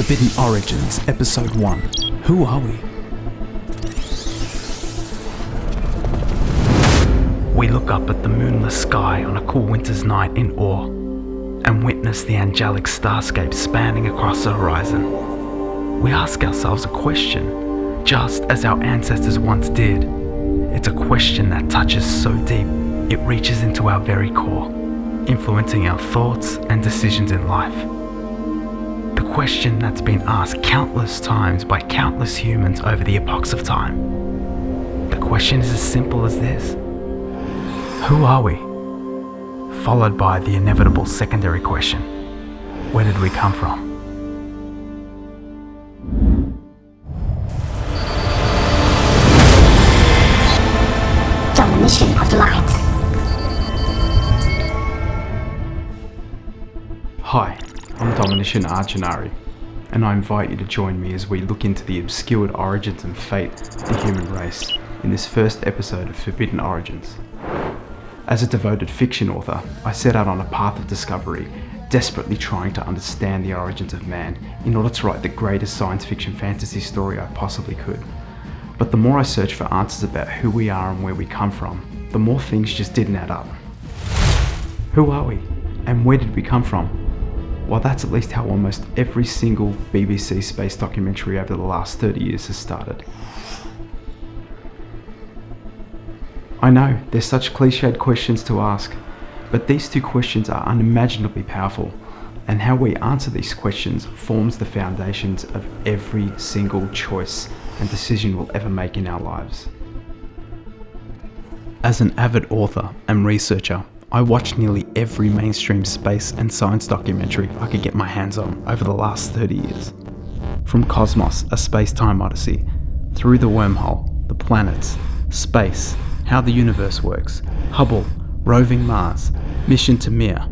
Forbidden Origins, Episode 1. Who are we? We look up at the moonless sky on a cool winter's night in awe, and witness the angelic starscape spanning across the horizon. We ask ourselves a question, just as our ancestors once did. It's a question that touches so deep, it reaches into our very core, influencing our thoughts and decisions in life. The question that's been asked countless times by countless humans over the epochs of time. The question is as simple as this: who are we? Followed by the inevitable secondary question: where did we come from? Dominician of light. Hi, I'm Dominician R Gennari, and I invite you to join me as we look into the obscured origins and fate of the human race in this first episode of Forbidden Origins. As a devoted fiction author, I set out on a path of discovery, desperately trying to understand the origins of man in order to write the greatest science fiction fantasy story I possibly could. But the more I searched for answers about who we are and where we come from, the more things just didn't add up. Who are we? And where did we come from? Well, that's at least how almost every single BBC space documentary over the last 30 years has started. I know, they're such cliched questions to ask, but these two questions are unimaginably powerful, and how we answer these questions forms the foundations of every single choice and decision we'll ever make in our lives. As an avid author and researcher, I watched nearly every mainstream space and science documentary I could get my hands on over the last 30 years. From Cosmos, A Space-Time Odyssey, Through the Wormhole, The Planets, Space, How the Universe Works, Hubble, Roving Mars, Mission to Mir.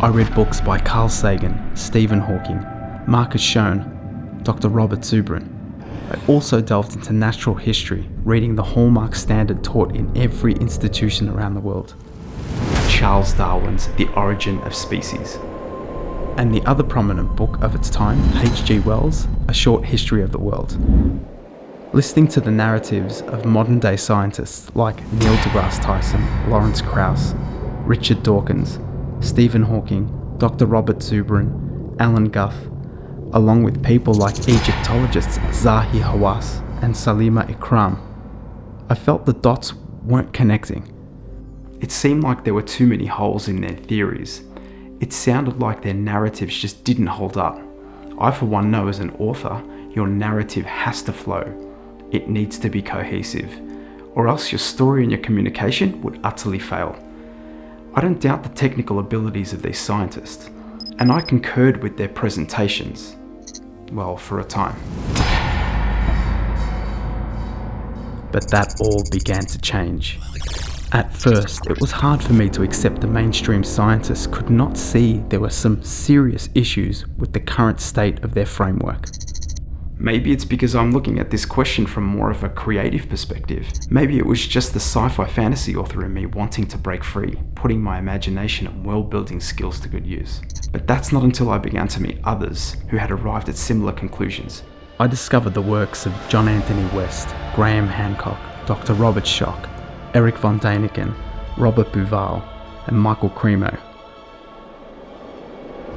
I read books by Carl Sagan, Stephen Hawking, Marcus Schoen, Dr. Robert Zubrin. I also delved into natural history, reading the hallmark standard taught in every institution around the world: Charles Darwin's The Origin of Species, and the other prominent book of its time, H.G. Wells' A Short History of the World. Listening to the narratives of modern-day scientists like Neil deGrasse Tyson, Lawrence Krauss, Richard Dawkins, Stephen Hawking, Dr. Robert Zubrin, Alan Guth, along with people like Egyptologists Zahi Hawass and Salima Ikram, I felt the dots weren't connecting. It seemed like there were too many holes in their theories. It sounded like their narratives just didn't hold up. I for one know as an author, your narrative has to flow. It needs to be cohesive, or else your story and your communication would utterly fail. I don't doubt the technical abilities of these scientists, and I concurred with their presentations. Well, for a time. But that all began to change. At first, it was hard for me to accept the mainstream scientists could not see there were some serious issues with the current state of their framework. Maybe it's because I'm looking at this question from more of a creative perspective. Maybe it was just the sci-fi fantasy author in me wanting to break free, putting my imagination and world-building skills to good use. But that's not until I began to meet others who had arrived at similar conclusions. I discovered the works of John Anthony West, Graham Hancock, Dr. Robert Schoch, Eric von Däniken, Robert Bauval, and Michael Cremo.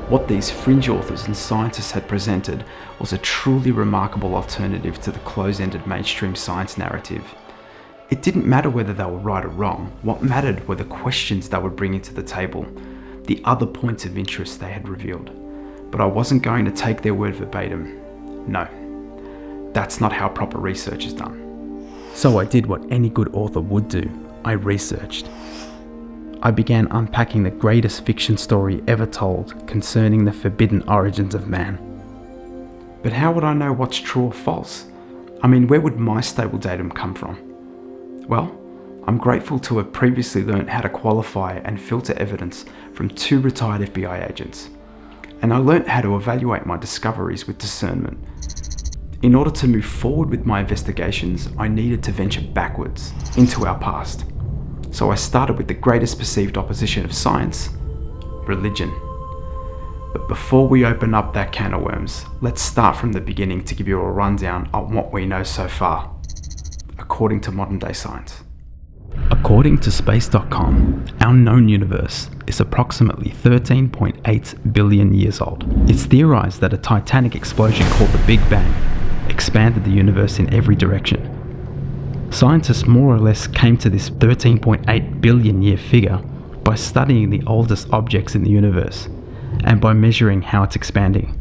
What these fringe authors and scientists had presented was a truly remarkable alternative to the close-ended mainstream science narrative. It didn't matter whether they were right or wrong. What mattered were the questions they were bringing to the table, the other points of interest they had revealed. But I wasn't going to take their word verbatim. No, that's not how proper research is done. So I did what any good author would do. I researched. I began unpacking the greatest fiction story ever told concerning the forbidden origins of man. But how would I know what's true or false? I mean, where would my stable datum come from? Well, I'm grateful to have previously learned how to qualify and filter evidence from 2 retired FBI agents. And I learned how to evaluate my discoveries with discernment. In order to move forward with my investigations, I needed to venture backwards into our past. So I started with the greatest perceived opposition of science: religion. But before we open up that can of worms, let's start from the beginning to give you a rundown on what we know so far, according to modern day science. According to space.com, our known universe is approximately 13.8 billion years old. It's theorized that a titanic explosion called the Big Bang expanded the universe in every direction. Scientists more or less came to this 13.8 billion year figure by studying the oldest objects in the universe and by measuring how it's expanding.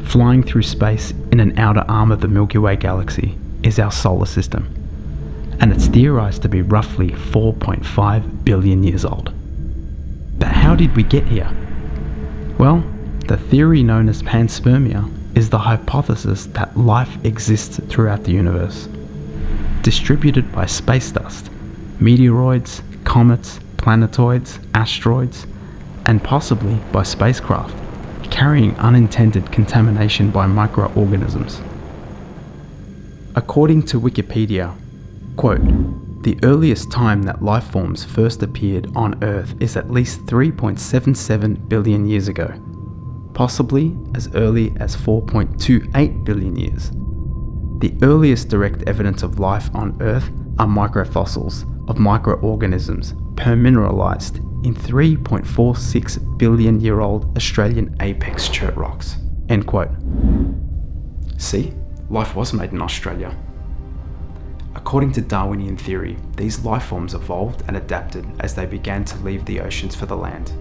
Flying through space in an outer arm of the Milky Way galaxy is our solar system, and it's theorized to be roughly 4.5 billion years old. But how did we get here? Well, the theory known as panspermia is the hypothesis that life exists throughout the universe, distributed by space dust, meteoroids, comets, planetoids, asteroids, and possibly by spacecraft, carrying unintended contamination by microorganisms. According to Wikipedia, quote, "The earliest time that life forms first appeared on Earth is at least 3.77 billion years ago, possibly as early as 4.28 billion years. The earliest direct evidence of life on Earth are microfossils of microorganisms permineralized in 3.46 billion year old Australian apex chert rocks." End quote. See, life was made in Australia. According to Darwinian theory, these life forms evolved and adapted as they began to leave the oceans for the land.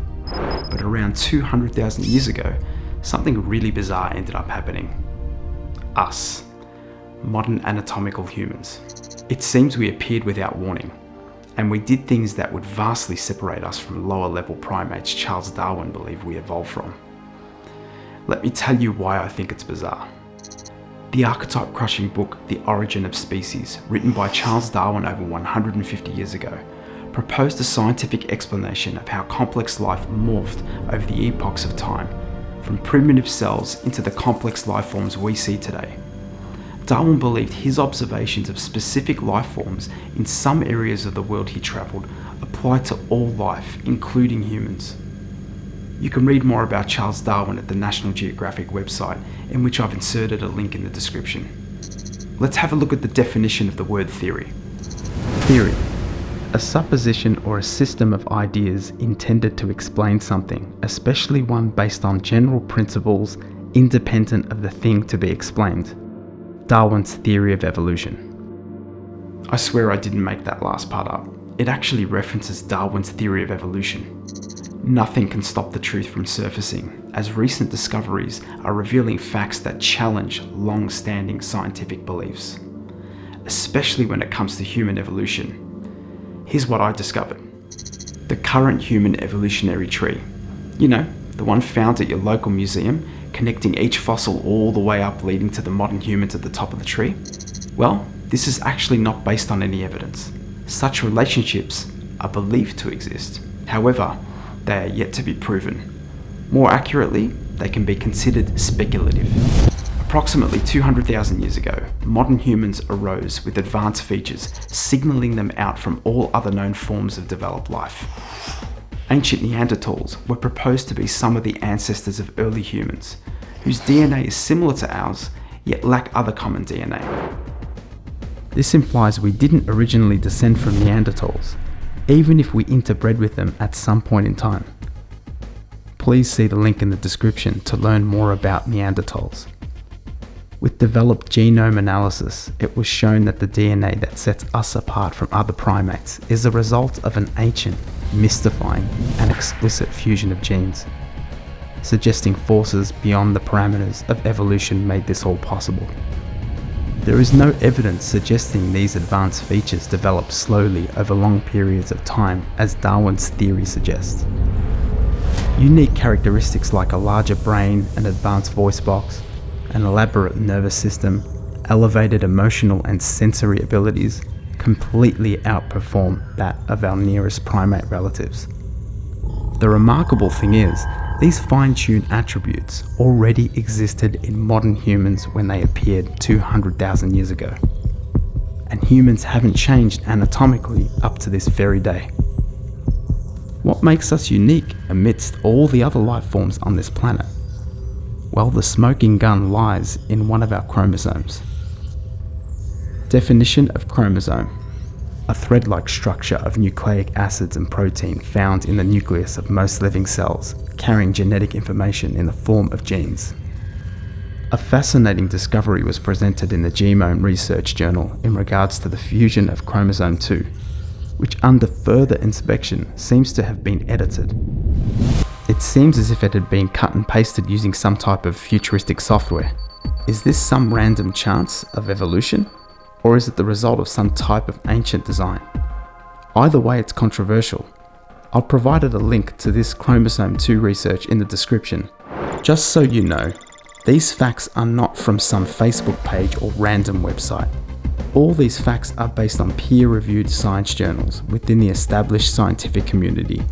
But around 200,000 years ago, something really bizarre ended up happening. Us, modern anatomical humans. It seems we appeared without warning, and we did things that would vastly separate us from lower level primates Charles Darwin believed we evolved from. Let me tell you why I think it's bizarre. The archetype crushing book, The Origin of Species, written by Charles Darwin over 150 years ago, proposed a scientific explanation of how complex life morphed over the epochs of time, from primitive cells into the complex life forms we see today. Darwin believed his observations of specific life forms in some areas of the world he travelled applied to all life, including humans. You can read more about Charles Darwin at the National Geographic website, in which I've inserted a link in the description. Let's have a look at the definition of the word theory. Theory: a supposition or a system of ideas intended to explain something, especially one based on general principles independent of the thing to be explained. Darwin's theory of evolution. I swear I didn't make that last part up. It actually references Darwin's theory of evolution. Nothing can stop the truth from surfacing, as recent discoveries are revealing facts that challenge long-standing scientific beliefs, especially when it comes to human evolution. Here's what I discovered. The current human evolutionary tree. You know, the one found at your local museum, connecting each fossil all the way up, leading to the modern humans at the top of the tree? Well, this is actually not based on any evidence. Such relationships are believed to exist. However, they are yet to be proven. More accurately, they can be considered speculative. Approximately 200,000 years ago, modern humans arose with advanced features, signaling them out from all other known forms of developed life. Ancient Neanderthals were proposed to be some of the ancestors of early humans, whose DNA is similar to ours, yet lack other common DNA. This implies we didn't originally descend from Neanderthals, even if we interbred with them at some point in time. Please see the link in the description to learn more about Neanderthals. With developed genome analysis, it was shown that the DNA that sets us apart from other primates is a result of an ancient, mystifying, and explicit fusion of genes, suggesting forces beyond the parameters of evolution made this all possible. There is no evidence suggesting these advanced features develop slowly over long periods of time, as Darwin's theory suggests. Unique characteristics like a larger brain, an advanced voice box, an elaborate nervous system, elevated emotional and sensory abilities completely outperform that of our nearest primate relatives. The remarkable thing is, these fine-tuned attributes already existed in modern humans when they appeared 200,000 years ago. And humans haven't changed anatomically up to this very day. What makes us unique amidst all the other life forms on this planet? Well, the smoking gun lies in one of our chromosomes. Definition of chromosome: a thread-like structure of nucleic acids and protein found in the nucleus of most living cells, carrying genetic information in the form of genes. A fascinating discovery was presented in the Genome Research Journal in regards to the fusion of chromosome 2, which under further inspection seems to have been edited. It seems as if it had been cut and pasted using some type of futuristic software. Is this some random chance of evolution? Or is it the result of some type of ancient design? Either way, it's controversial. I've provided a link to this chromosome 2 research in the description. Just so you know, these facts are not from some Facebook page or random website. All these facts are based on peer-reviewed science journals within the established scientific community.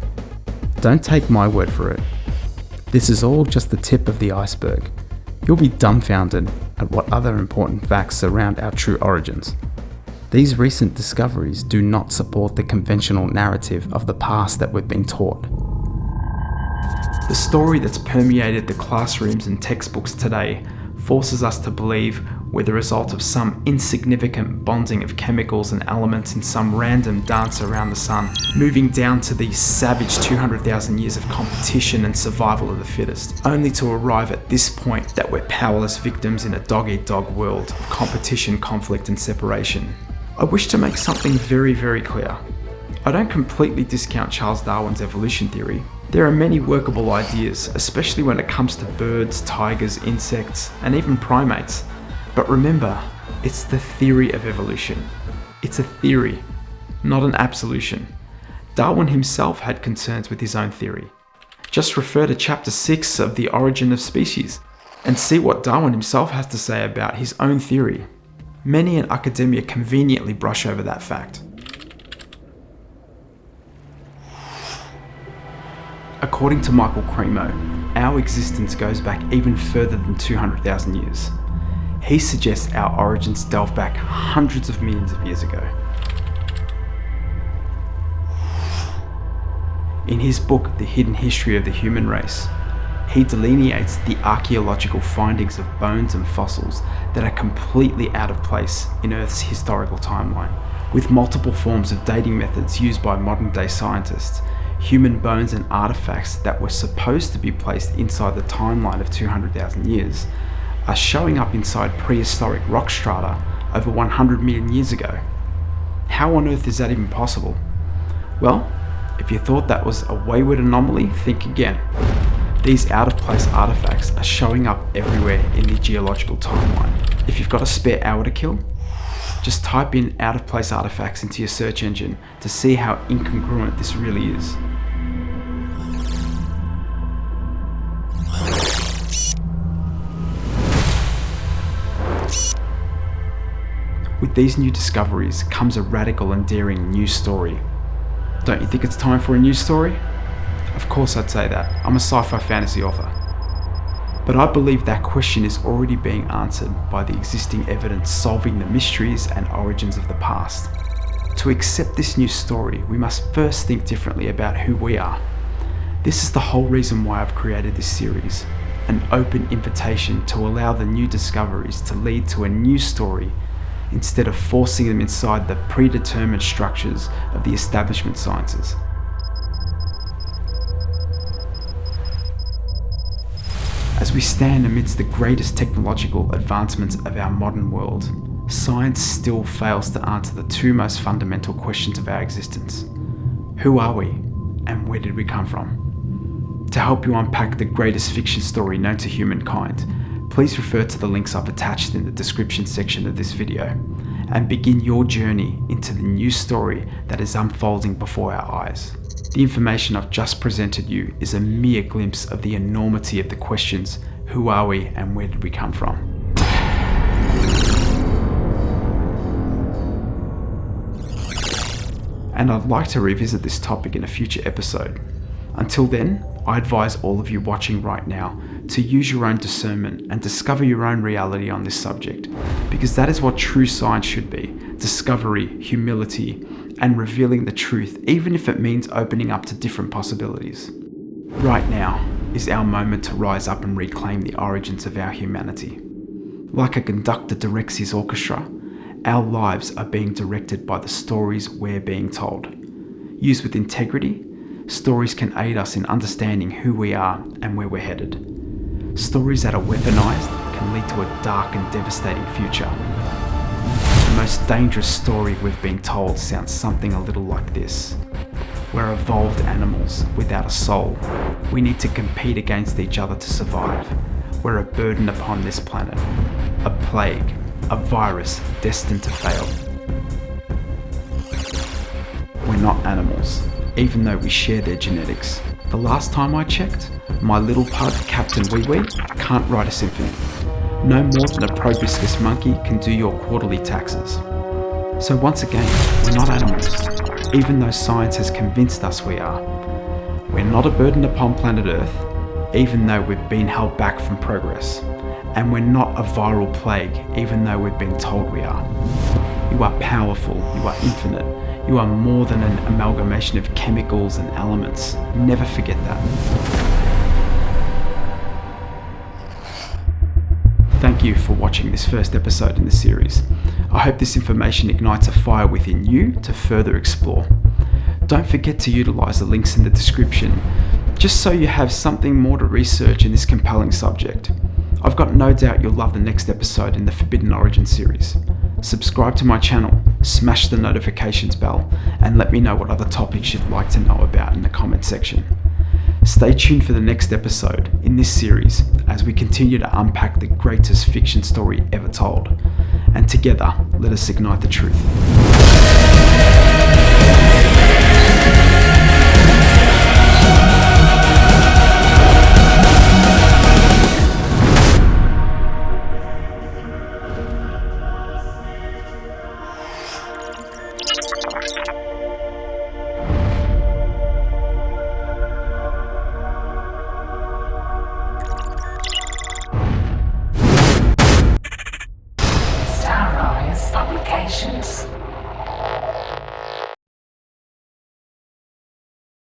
Don't take my word for it. This is all just the tip of the iceberg. You'll be dumbfounded at what other important facts surround our true origins. These recent discoveries do not support the conventional narrative of the past that we've been taught. The story that's permeated the classrooms and textbooks today forces us to believe we're the result of some insignificant bonding of chemicals and elements in some random dance around the sun, moving down to these savage 200,000 years of competition and survival of the fittest, only to arrive at this point that we're powerless victims in a dog-eat-dog world of competition, conflict and separation. I wish to make something very, very clear. I don't completely discount Charles Darwin's evolution theory. There are many workable ideas, especially when it comes to birds, tigers, insects, and even primates. But remember, it's the theory of evolution. It's a theory, not an absolution. Darwin himself had concerns with his own theory. Just refer to chapter 6 of The Origin of Species and see what Darwin himself has to say about his own theory. Many in academia conveniently brush over that fact. According to Michael Cremo, our existence goes back even further than 200,000 years. He suggests our origins delve back hundreds of millions of years ago. In his book, The Hidden History of the Human Race, he delineates the archaeological findings of bones and fossils that are completely out of place in Earth's historical timeline. With multiple forms of dating methods used by modern-day scientists, human bones and artifacts that were supposed to be placed inside the timeline of 200,000 years are showing up inside prehistoric rock strata over 100 million years ago. How on earth is that even possible? Well, if you thought that was a wayward anomaly, think again. These out-of-place artifacts are showing up everywhere in the geological timeline. If you've got a spare hour to kill, just type in out-of-place artifacts into your search engine to see how incongruent this really is. With these new discoveries comes a radical and daring new story. Don't you think it's time for a new story? Of course I'd say that. I'm a sci-fi fantasy author. But I believe that question is already being answered by the existing evidence solving the mysteries and origins of the past. To accept this new story, we must first think differently about who we are. This is the whole reason why I've created this series, an open invitation to allow the new discoveries to lead to a new story instead of forcing them inside the predetermined structures of the establishment sciences. As we stand amidst the greatest technological advancements of our modern world, science still fails to answer the two most fundamental questions of our existence. Who are we, and where did we come from? To help you unpack the greatest fiction story known to humankind, please refer to the links I've attached in the description section of this video, and begin your journey into the new story that is unfolding before our eyes. The information I've just presented you is a mere glimpse of the enormity of the questions: who are we and where did we come from? And I'd like to revisit this topic in a future episode. Until then, I advise all of you watching right now to use your own discernment and discover your own reality on this subject, because that is what true science should be: discovery, humility, and revealing the truth, even if it means opening up to different possibilities. Right now is our moment to rise up and reclaim the origins of our humanity. Like a conductor directs his orchestra, our lives are being directed by the stories we're being told. Used with integrity, stories can aid us in understanding who we are and where we're headed. Stories that are weaponized can lead to a dark and devastating future. The most dangerous story we've been told sounds something a little like this. We're evolved animals without a soul. We need to compete against each other to survive. We're a burden upon this planet. A plague, a virus destined to fail. We're not animals, even though we share their genetics. The last time I checked, my little pug, Captain Wee Wee, can't write a symphony. No more than a proboscis monkey can do your quarterly taxes. So once again, we're not animals, even though science has convinced us we are. We're not a burden upon planet Earth, even though we've been held back from progress. And we're not a viral plague, even though we've been told we are. You are powerful, you are infinite, you are more than an amalgamation of chemicals and elements. Never forget that. Thank you for watching this first episode in the series. I hope this information ignites a fire within you to further explore. Don't forget to utilize the links in the description, just so you have something more to research in this compelling subject. I've got no doubt you'll love the next episode in the Forbidden Origin series. Subscribe to my channel, smash the notifications bell, and let me know what other topics you'd like to know about in the comment section. Stay tuned for the next episode in this series as we continue to unpack the greatest fiction story ever told. And together, let us ignite the truth.